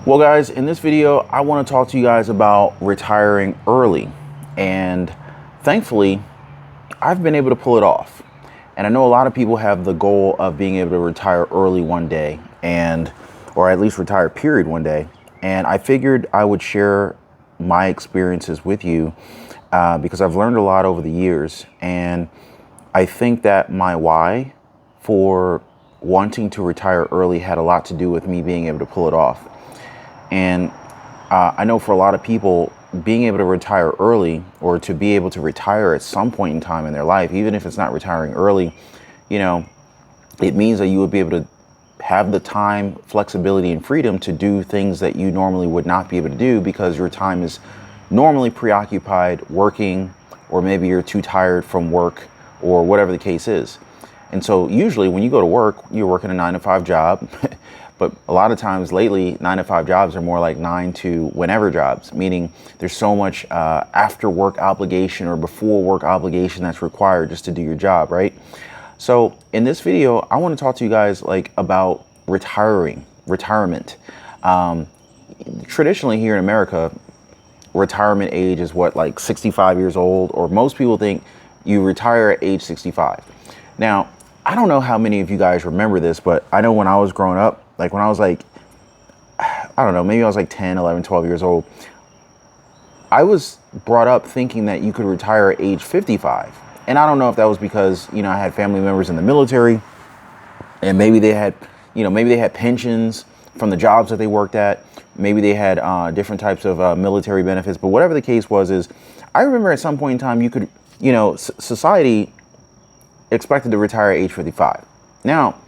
Well, guys, in this video, I want to talk to you guys about retiring early. And thankfully, I've been able to pull it off. And I know a lot of people have the goal of being able to retire early one day, or at least retire period one day. And I figured I would share my experiences with you because I've learned a lot over the years. And I think that my why for wanting to retire early had a lot to do with me being able to pull it off. And I know for a lot of people, being able to retire early or to be able to retire at some point in time in their life, even if it's not retiring early, it means that you would be able to have the time, flexibility, and freedom to do things that you normally would not be able to do because your time is normally preoccupied working, or maybe you're too tired from work, or whatever the case is. And so usually when you go to work, you're working a 9-to-5 job. But a lot of times lately, 9-to-5 jobs are more like 9 to whenever jobs, meaning there's so much after work obligation or before work obligation that's required just to do your job, right? So in this video, I want to talk to you guys about retirement. Traditionally here in America, retirement age is like 65 years old, or most people think you retire at age 65. Now, I don't know how many of you guys remember this, but I know when I was growing up, when I was I don't know, maybe I was 10, 11, 12 years old, I was brought up thinking that you could retire at age 55. And I don't know if that was because, I had family members in the military and maybe they had pensions from the jobs that they worked at. Maybe they had different types of military benefits. But whatever the case was, I remember at some point in time you could, society expected to retire at age 55. Now,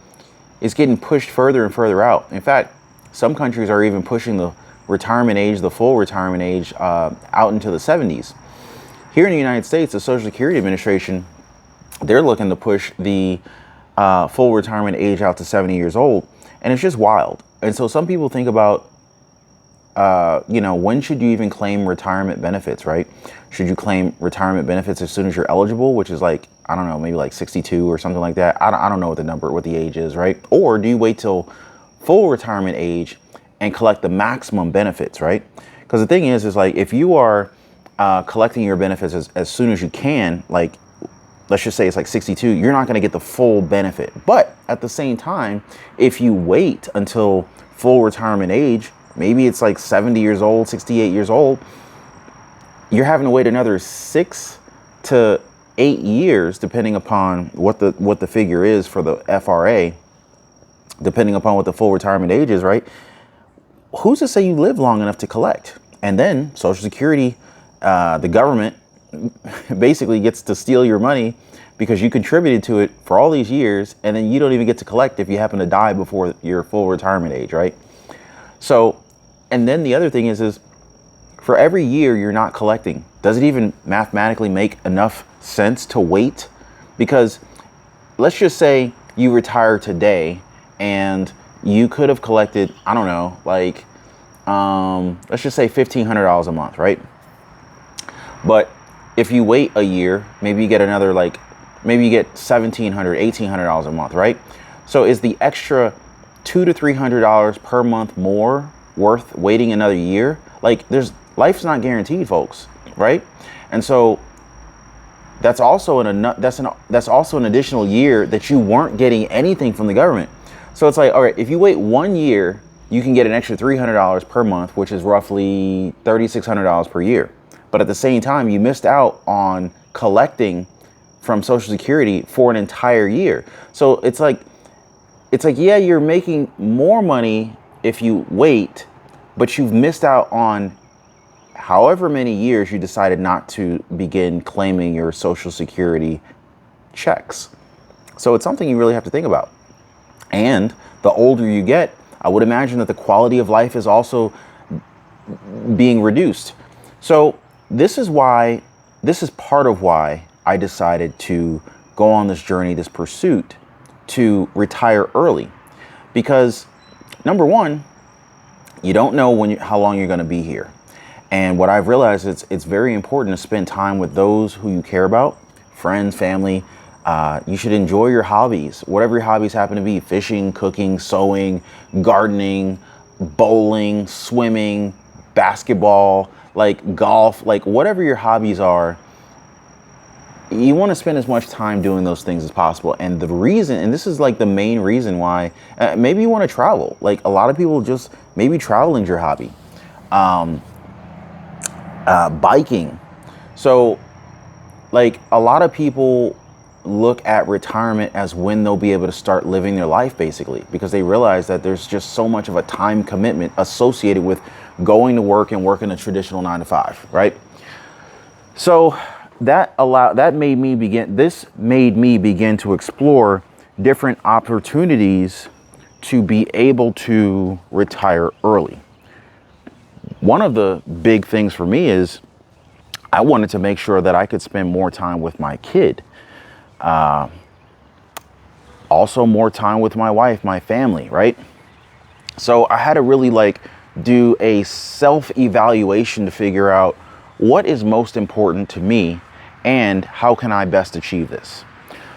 it's getting pushed further and further out. In fact, some countries are even pushing the retirement age, the full retirement age, out into the 70s. Here in the United States, the Social Security Administration, they're looking to push the full retirement age out to 70 years old. And it's just wild. And so some people think about, when should you even claim retirement benefits, right? Should you claim retirement benefits as soon as you're eligible, which is I don't know, maybe 62 or something like that. I don't know what the age is, right? Or do you wait till full retirement age and collect the maximum benefits, right? Because the thing is if you are collecting your benefits as soon as you can, let's just say it's 62, you're not going to get the full benefit. But at the same time, if you wait until full retirement age, maybe it's 70 years old, 68 years old, you're having to wait another 6 to 8 years, depending upon what the figure is for the FRA, depending upon what the full retirement age is, right? Who's to say you live long enough to collect? And then Social Security, the government basically gets to steal your money because you contributed to it for all these years, and then you don't even get to collect if you happen to die before your full retirement age, right? So, and then the other thing is for every year you're not collecting, does it even mathematically make enough sense to wait? Because let's just say you retire today and you could have collected, I don't know, let's just say $1,500 a month, right? But if you wait a year, maybe you get another, maybe you get $1,700, $1,800 a month, right? So is the extra $200 to $300 per month more worth waiting another year? Life's not guaranteed, folks, right? And so that's also an additional year that you weren't getting anything from the government. So it's all right, if you wait 1 year, you can get an extra $300 per month, which is roughly $3,600 per year. But at the same time, you missed out on collecting from Social Security for an entire year. So it's yeah, you're making more money if you wait, but you've missed out on however many years you decided not to begin claiming your Social Security checks. So it's something you really have to think about. And the older you get, I would imagine that the quality of life is also being reduced. So this is part of why I decided to go on this journey, this pursuit to retire early. Because number one, you don't know how long you're going to be here. And what I've realized is it's very important to spend time with those who you care about, friends, family. You should enjoy your hobbies, whatever your hobbies happen to be: fishing, cooking, sewing, gardening, bowling, swimming, basketball, like golf, like whatever your hobbies are, you want to spend as much time doing those things as possible. And the reason, and this is like the main reason why, maybe you want to travel. Like a lot of people just, maybe traveling's your hobby. Biking. So like a lot of people look at retirement as when they'll be able to start living their life, basically, because they realize that there's just so much of a time commitment associated with going to work and working a traditional 9 to 5, right? So this made me begin to explore different opportunities to be able to retire early. One of the big things for me is I wanted to make sure that I could spend more time with my kid. Also more time with my wife, my family, right? So I had to really like do a self-evaluation to figure out what is most important to me and how can I best achieve this.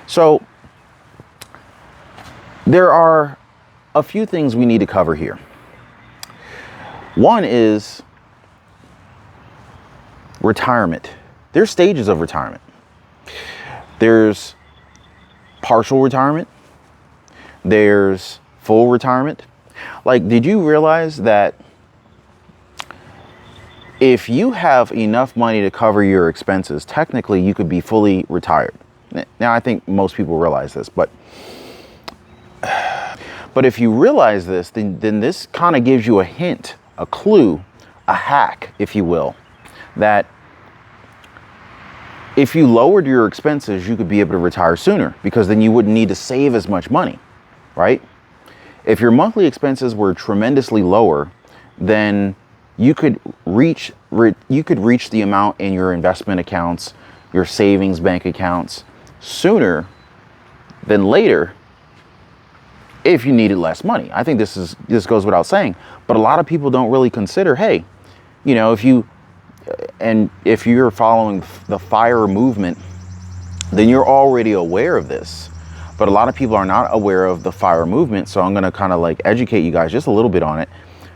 So there are a few things we need to cover here. One is retirement. There's stages of retirement. There's partial retirement. There's full retirement. Like, did you realize that if you have enough money to cover your expenses, technically you could be fully retired? Now, I think most people realize this, but if you realize this, then this kind of gives you a hint, a clue, a hack, if you will, that if you lowered your expenses, you could be able to retire sooner, because then you wouldn't need to save as much money, right? If your monthly expenses were tremendously lower, then you could reach the amount in your investment accounts, your savings bank accounts sooner than later if you needed less money. I think this goes without saying, but a lot of people don't really consider, hey, you know, if you're following the FIRE movement, then you're already aware of this. But a lot of people are not aware of the FIRE movement, so I'm going to kind of like educate you guys just a little bit on it.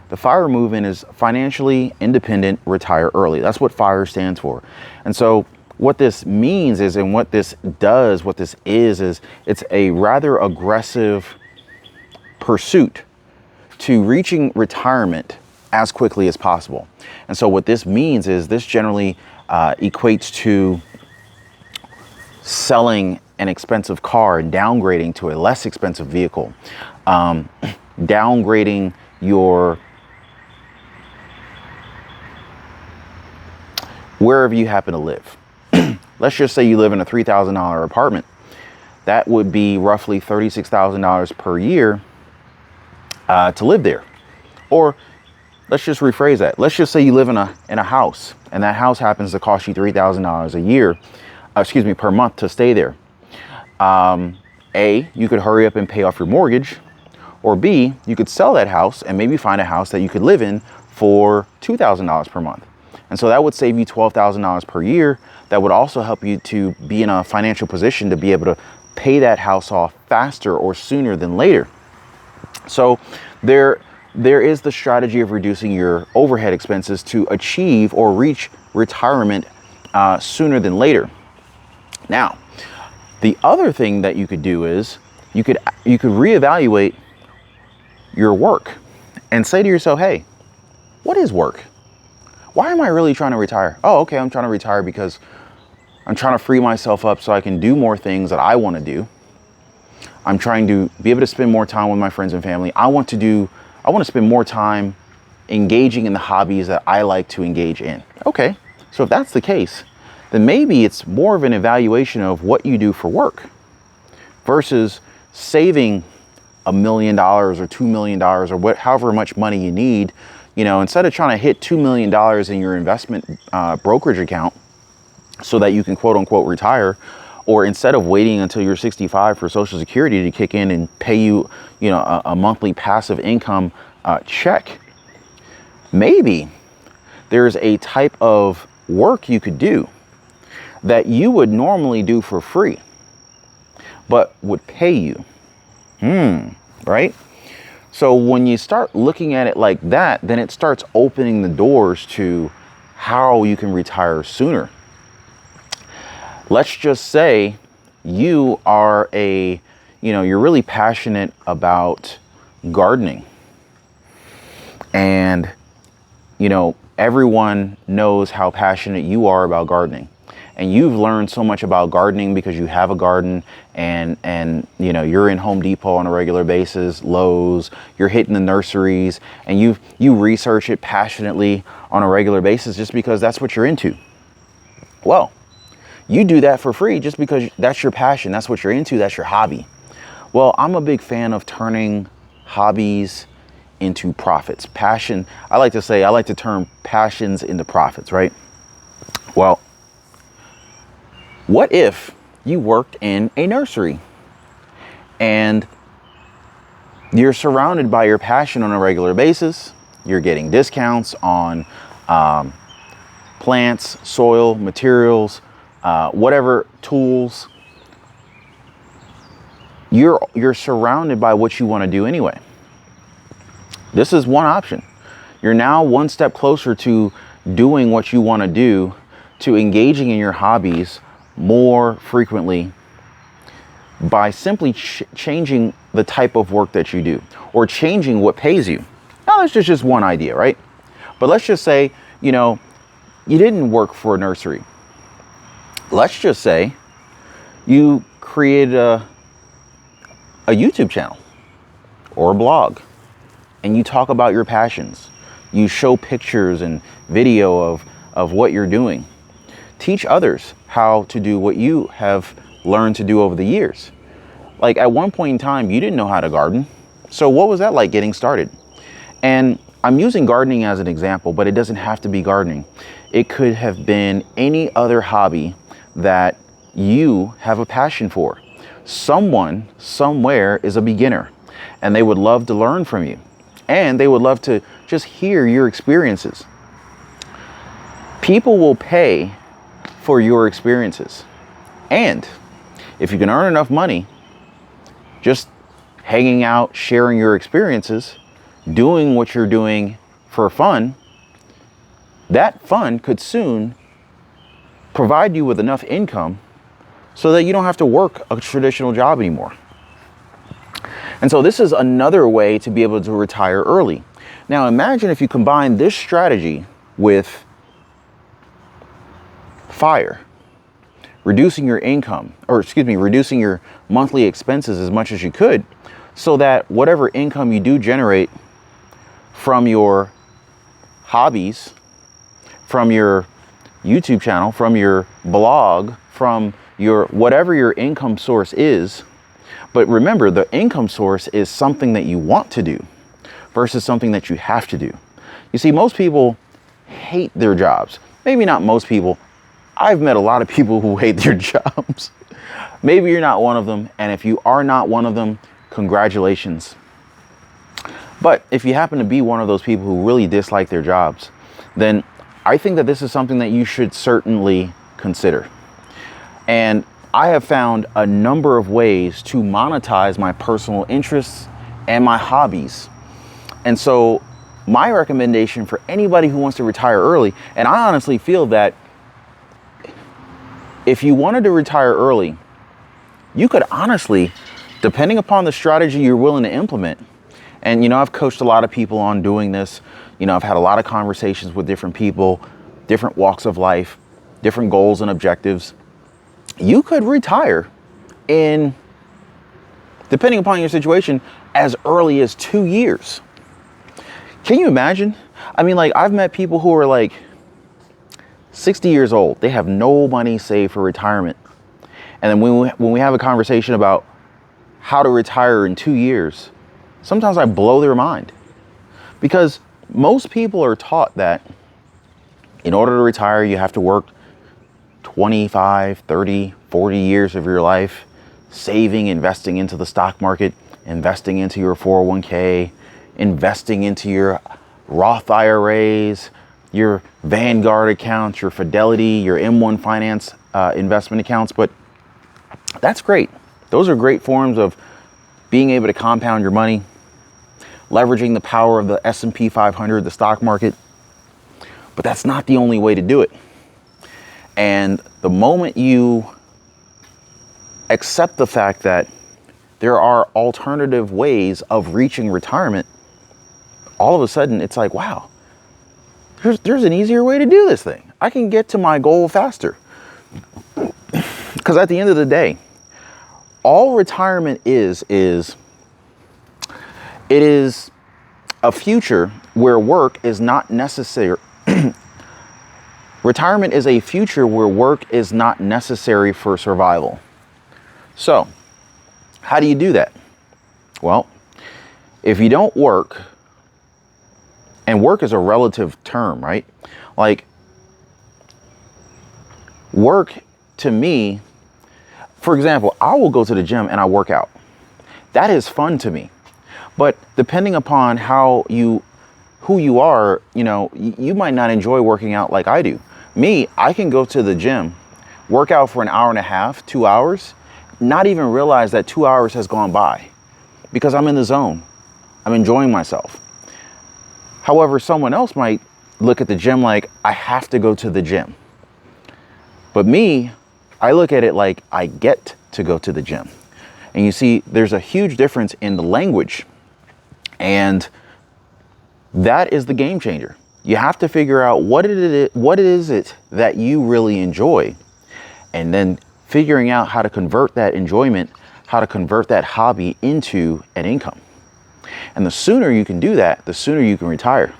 The FIRE movement is financially independent, retire early. That's what FIRE stands for. And so what this means is, and what this does, what this is it's a rather aggressive pursuit to reaching retirement as quickly as possible. And so what this means is this generally equates to selling an expensive car and downgrading to a less expensive vehicle, downgrading your wherever you happen to live. Let's just say you live in a $3,000 apartment. That would be roughly $36,000 per year to live there. Or let's just rephrase that. Let's just say you live in a house, and that house happens to cost you $3,000 a year, per month to stay there. A, you could hurry up and pay off your mortgage, or B, you could sell that house and maybe find a house that you could live in for $2,000 per month. And so that would save you $12,000 per year. That would also help you to be in a financial position to be able to pay that house off faster or sooner than later. So there is the strategy of reducing your overhead expenses to achieve or reach retirement sooner than later. Now, the other thing that you could do is you could reevaluate your work and say to yourself, hey, what is work? Why am I really trying to retire? Oh, okay, I'm trying to retire because I'm trying to free myself up so I can do more things that I want to do. I'm trying to be able to spend more time with my friends and family. I want to spend more time engaging in the hobbies that I like to engage in. Okay, so if that's the case, then maybe it's more of an evaluation of what you do for work versus saving $1 million or $2 million or however much money you need. You know, instead of trying to hit $2 million in your investment brokerage account so that you can quote unquote retire, or instead of waiting until you're 65 for Social Security to kick in and pay you, a monthly passive income check, maybe there's a type of work you could do that you would normally do for free, but would pay you. Right? So when you start looking at it like that, then it starts opening the doors to how you can retire sooner. Let's just say you are you're really passionate about gardening, and everyone knows how passionate you are about gardening, and you've learned so much about gardening because you have a garden, and you're in Home Depot on a regular basis, Lowe's, you're hitting the nurseries, and you research it passionately on a regular basis just because that's what you're into. Well, you do that for free just because that's your passion, that's what you're into, that's your hobby. Well, I'm a big fan of turning hobbies into profits. Passion, I like to turn passions into profits, right? Well, what if you worked in a nursery and you're surrounded by your passion on a regular basis? You're getting discounts on plants, soil, materials, whatever tools. You're surrounded by what you want to do anyway. This is one option. You're now one step closer to doing what you want to do, to engaging in your hobbies more frequently by simply changing the type of work that you do, or changing what pays you. Now, that's just one idea, right? But let's just say, you didn't work for a nursery. Let's just say you created a YouTube channel or a blog, and you talk about your passions. You show pictures and video of what you're doing. Teach others how to do what you have learned to do over the years. Like, at one point in time, you didn't know how to garden. So what was that like getting started? And I'm using gardening as an example, but it doesn't have to be gardening. It could have been any other hobby that you have a passion for. Someone somewhere is a beginner, and they would love to learn from you, and they would love to just hear your experiences. People will pay for your experiences. And if you can earn enough money just hanging out, sharing your experiences, doing what you're doing for fun, that fun could soon provide you with enough income so that you don't have to work a traditional job anymore. And so this is another way to be able to retire early. Now imagine if you combine this strategy with FIRE, reducing your income, reducing your monthly expenses as much as you could, so that whatever income you do generate from your hobbies, from your YouTube channel, from your blog, from your whatever your income source is. But remember, the income source is something that you want to do versus something that you have to do. You see, most people hate their jobs. Maybe not most people. I've met a lot of people who hate their jobs. Maybe you're not one of them. And if you are not one of them, congratulations. But if you happen to be one of those people who really dislike their jobs, then I think that this is something that you should certainly consider. And I have found a number of ways to monetize my personal interests and my hobbies. And so my recommendation for anybody who wants to retire early, and I honestly feel that if you wanted to retire early, you could honestly, depending upon the strategy you're willing to implement, and I've coached a lot of people on doing this. I've had a lot of conversations with different people, different walks of life, different goals and objectives. You could retire in, depending upon your situation, as early as 2 years. Can you imagine? I mean, like, I've met people who are like 60 years old. They have no money saved for retirement. And then when we have a conversation about how to retire in 2 years, sometimes I blow their mind. Because most people are taught that in order to retire, you have to work 25, 30, 40 years of your life, saving, investing into the stock market, investing into your 401k, investing into your Roth IRAs, your Vanguard accounts, your Fidelity, your M1 Finance investment accounts. But that's great. Those are great forms of being able to compound your money. leveraging the power of the S&P 500, the stock market. But that's not the only way to do it. And the moment you accept the fact that there are alternative ways of reaching retirement, all of a sudden it's like, wow, there's an easier way to do this thing. I can get to my goal faster. Because at the end of the day, all retirement is it is a future where work is not necessary. Retirement is a future where work is not necessary for survival. So, how do you do that? Well, if you don't work, and work is a relative term, right? Like, work to me, for example, I will go to the gym and I work out. That is fun to me. But depending upon who you are, you might not enjoy working out like I do. Me, I can go to the gym, work out for an hour and a half, 2 hours, not even realize that 2 hours has gone by because I'm in the zone. I'm enjoying myself. However, someone else might look at the gym like, I have to go to the gym. But me, I look at it like I get to go to the gym. And you see, there's a huge difference in the language. And that is the game changer. You have to figure out what it is that you really enjoy. And then figuring out how to convert that enjoyment, how to convert that hobby into an income. And the sooner you can do that, the sooner you can retire.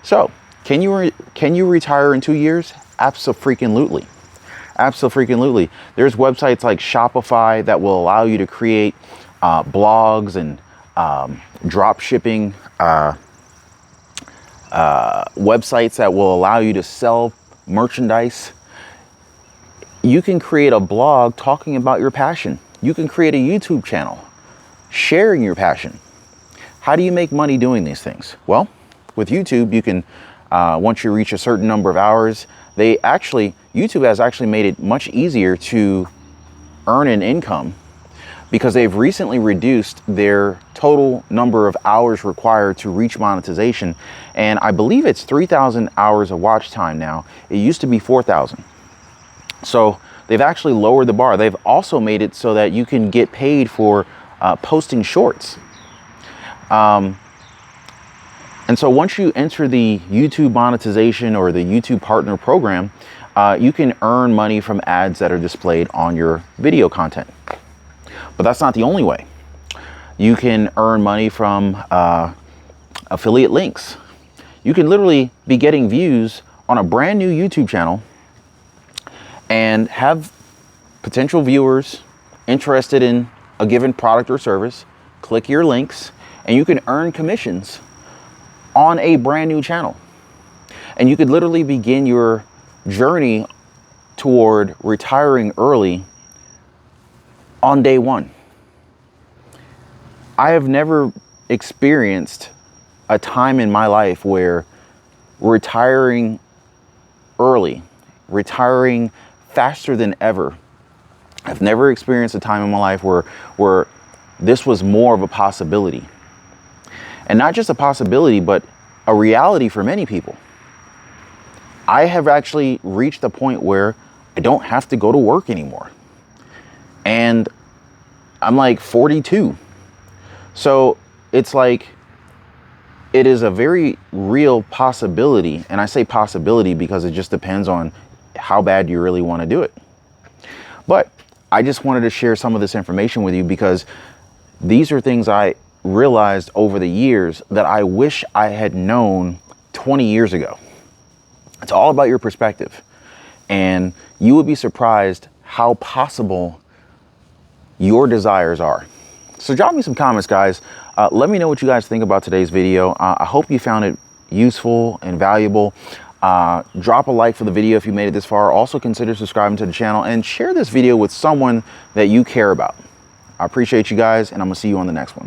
So, can you retire in 2 years? Abso-freaking-lutely. Absolutely. There's websites like Shopify that will allow you to create blogs and drop shipping websites that will allow you to sell merchandise. You can create a blog talking about your passion. You can create a YouTube channel sharing your passion. How do you make money doing these things? Well, with YouTube, you can, once you reach a certain number of hours, YouTube has actually made it much easier to earn an income because they've recently reduced their total number of hours required to reach monetization. And I believe it's 3,000 hours of watch time now. It used to be 4,000. So they've actually lowered the bar. They've also made it so that you can get paid for posting shorts. And so once you enter the YouTube monetization or the YouTube partner program, you can earn money from ads that are displayed on your video content. But that's not the only way. You can earn money from affiliate links. You can literally be getting views on a brand new YouTube channel and have potential viewers interested in a given product or service, click your links, and you can earn commissions on a brand new channel. And you could literally begin your journey toward retiring early on day one. I have never experienced a time in my life where retiring early, retiring faster than ever. I've never experienced a time in my life where this was more of a possibility. And not just a possibility, but a reality for many people. I have actually reached a point where I don't have to go to work anymore. And I'm like 42. So it's like, it is a very real possibility. And I say possibility because it just depends on how bad you really want to do it. But I just wanted to share some of this information with you because these are things I realized over the years that I wish I had known 20 years ago. It's all about your perspective. And you would be surprised how possible your desires are. So drop me some comments, guys. Let me know what you guys think about today's video. I hope you found it useful and valuable. Drop a like for the video if you made it this far. Also consider subscribing to the channel and share this video with someone that you care about. I appreciate you guys, and I'm gonna see you on the next one.